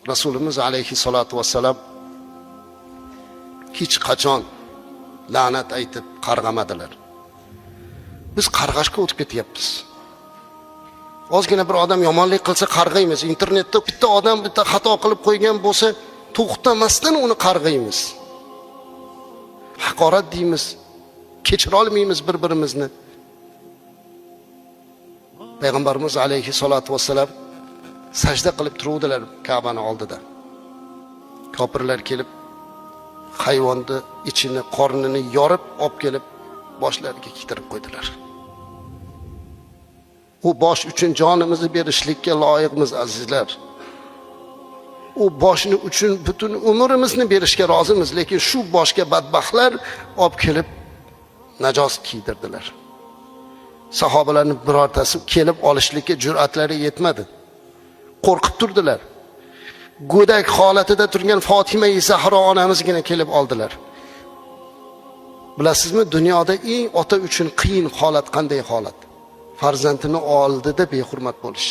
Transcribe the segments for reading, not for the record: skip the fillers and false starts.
Rasulimiz alayhissalatu vassalam hech qachon la'nat aytib qarg'amadilar. Biz qarg'ashga o'tib ketyapmiz. Ozgina bir odam yomonlik qilsa qarg'aymiz. Internetda bitta odam bitta xato qilib qo'ygan bo'lsa, to'xtamasdan uni qarg'aymiz. Haqorat deymiz. Kechira olmaymiz bir-birimizni. Payg'ambarimiz alayhissalatu vassalam sajda qilib turuvdilar Ka'bani oldida. Kofirlar kelib hayvonni ichini, qornini yorib olib kelib boshlariga kitirib qo'ydilar. U bosh uchun jonimizni berishlikka loyiqmiz azizlar. U boshni uchun butun umrimizni berishga rozimiz, lekin shu boshga badbaxtlar olib kelib najos kiydirdilar. Sahobalarning birortasi kelib olishlikka jur'atlari yetmadi. Qo'rqib turdilar. Go'dak holatida turgan Fotima-i Zahro onamizgina kelib oldilar. Bilasizmi, dunyoda eng ota uchun qiyin holat qanday holat? Farzandini oldida behurmat bo'lish.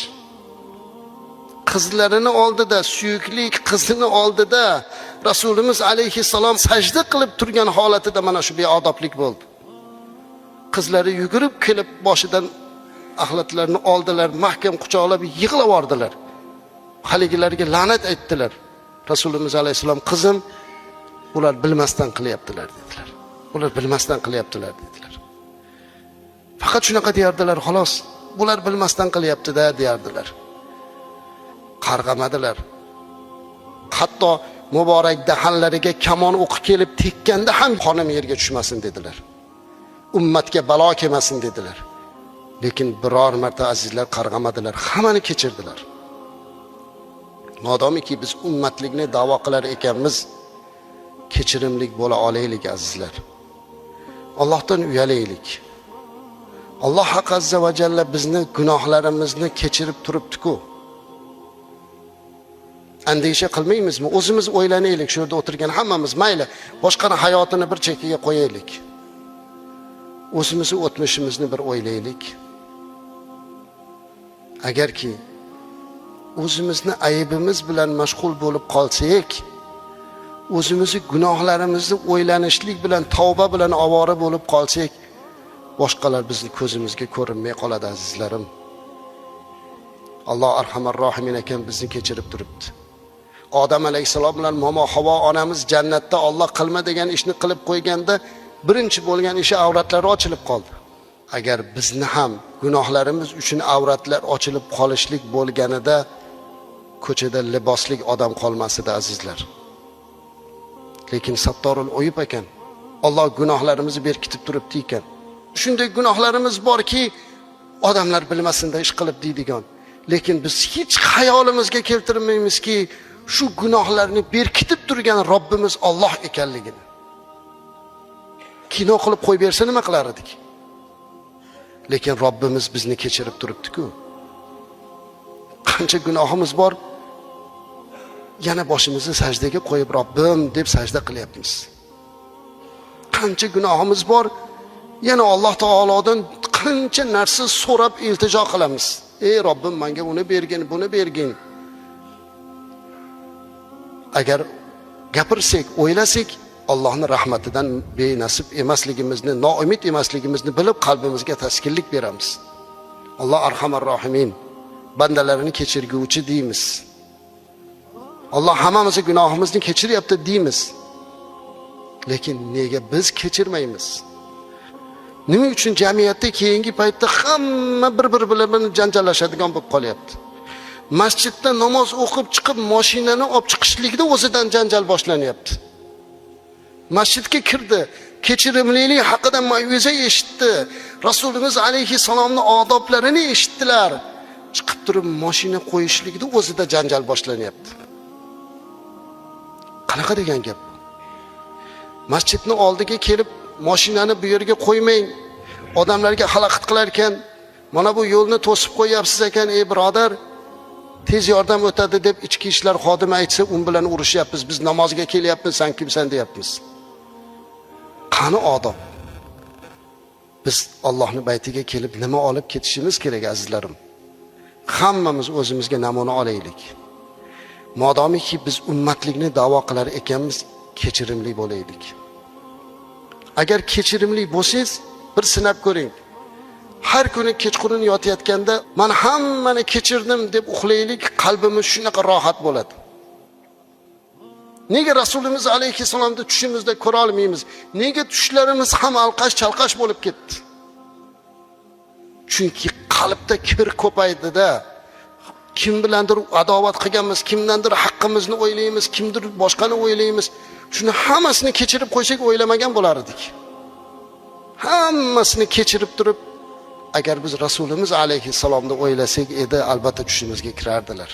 Qizlarini oldida, suyuklik qizini oldida Rasulimiz alayhissalom sajda qilib turgan holatida mana shu beodoblik bo'ldi. Qizlari yugurib kelib boshidan axlatlarini oldilar, mahkam quchoqlab yig'lavordilar. Haligilarga la'nat aytdilar. Rasulimiz alayhissalom, qizim, ular bilmasdan qilyaptilar dedilar. Ular bilmasdan qilyaptilar dedilar. Faqat shunaqa deyardilar, xolos. Bular bilmasdan qilyapti-da deyardilar. Qarg'amadilar. Hatto muborak dahanlariga kamon o'qi kelib tekkanda ham xonim yerga tushmasin dedilar. Ummatga balo kelmasin dedilar. Lekin biror marta azizlar qarg'amadilar, hammani kechirdilar. Modomiki biz ummatlikni da'vo qilar ekanmiz, kechirimlik bo'la olaylik azizlar. Allohdan uyalaylik. Alloh haq azza va jalla bizni gunohlarimizni kechirib turibdi-ku. Andisha qilmaymizmi? O'zimiz o'ylanaylik, shu yerda o'tirgan hammamiz, mayli, boshqani hayotini bir chekkaga qo'yaylik. O'zimizni o'tmishimizni bir o'ylaylik. Agarki o'zimizni aybimiz bilan mashg'ul bo'lib qolsak, o'zimizni gunohlarimizni o'ylanishlik bilan, tavba bilan ovora bo'lib qolsak, boshqalar bizni ko'zimizga ko'rinmay qoladi azizlarim. Alloh arhamar rohimin ekan bizni kechirib turibdi. Odam alayhissalom bilan momo Havo onamiz jannatda Alloh qilma degan ishni qilib qo'yganda birinchi bo'lgan ishi avratlari ochilib qoldi. Agar bizni ham gunohlarimiz uchun avratlar ochilib qolishlik bo'lganida ko'chada liboslik odam qolmasdi azizlar. Lekin Sattorul Uyub ekan. Alloh gunohlarimizni berkitib turibdi ekan. Shunday gunohlarimiz borki, odamlar bilmasinda ish qilib deydigan. Lekin biz hech xayolimizga keltirmaymizki, shu gunohlarni berkitib turgan Robbimiz Alloh ekanligini. Kino qilib qo'yib bersa nima qilar edik? Lekin Robbimiz bizni kechirib turibdi-ku. Qancha gunohimiz bor, yana boshimizni sajdaga qo'yib Robbim deb sajda qilyapmiz. Qancha gunohimiz bor, yana Alloh taolodan qancha narsa so'rab iltijo qilamiz. Ey Robbim, menga uni bergin, buni bergin. Agar gapirsak, o'ylasak, Allohning rahmatidan benasib emasligimizni, noumid emasligimizni bilib qalbimizga taskinlik beramiz. Alloh arhamar rohimin, bandalarini kechirguvchi deymiz. Alloh hammamizni gunohimizni kechiryapti deymiz. Lekin nega biz kechirmaymiz? Nima uchun jamiyatda keyingi paytda hamma bir-biri bilan janjallashadigan bo'lib qolyapti? Masjidda namoz o'qib chiqib mashinani olib chiqishlikda o'zidan janjal boshlanyapti. Masjidga kirdi, kechirimlilik haqida mav'iza eshitdi. Rasulimiz alayhissalomning odoblarini eshitdilar. Chiqib turib mashina qo'yishlikda o'zida janjal boshlanyapti. Qanaqa degan gap? Masjidning oldiga kelib mashinani bu yerga qo'ymang. Odamlarga xalaqit qilar ekan, mana bu yo'lni to'sib qo'yapsiz ekan, ey birodar. Tez yordam o'tadi deb ichki ishlar xodimi aytsa, un bilan urushyapmiz. Biz namozga kelyapmiz, sen kimsan deyapmiz. Qani odob? Biz Allohning baytiga kelib nima olib ketishimiz kerak azizlarim? Hammamiz o'zimizga namuna olaylik. Modomiki biz ummatlikni da'vo qilar ekanmiz, kechirimli bo'laylik. Agar kechirimli bo'lsangiz, bir sinab ko'ring. Har kuni kechqurun yotayotganda "Men hammani kechirdim" deb uxlaylik, qalbimiz shunaqa rohat bo'ladi. Nega Rasulimiz alayhissalomni tushimizda ko'ra olmaymiz? Nega tushlarimiz ham alqash-chalqash bo'lib ketdi? Chunki qalbda kibr ko'paydi-da. Kim bilandir adovat qilganmiz, kimdandir haqqimizni o'ylaymiz, kimdir boshqani o'ylaymiz. Shuni hammasini kechirib qo'ysak o'ylamagan bo'lar edik. Hammasini kechirib turib, agar biz Rasulimiz alayhissalomni o'ylasak edi, albatta tushimizga kirardilar.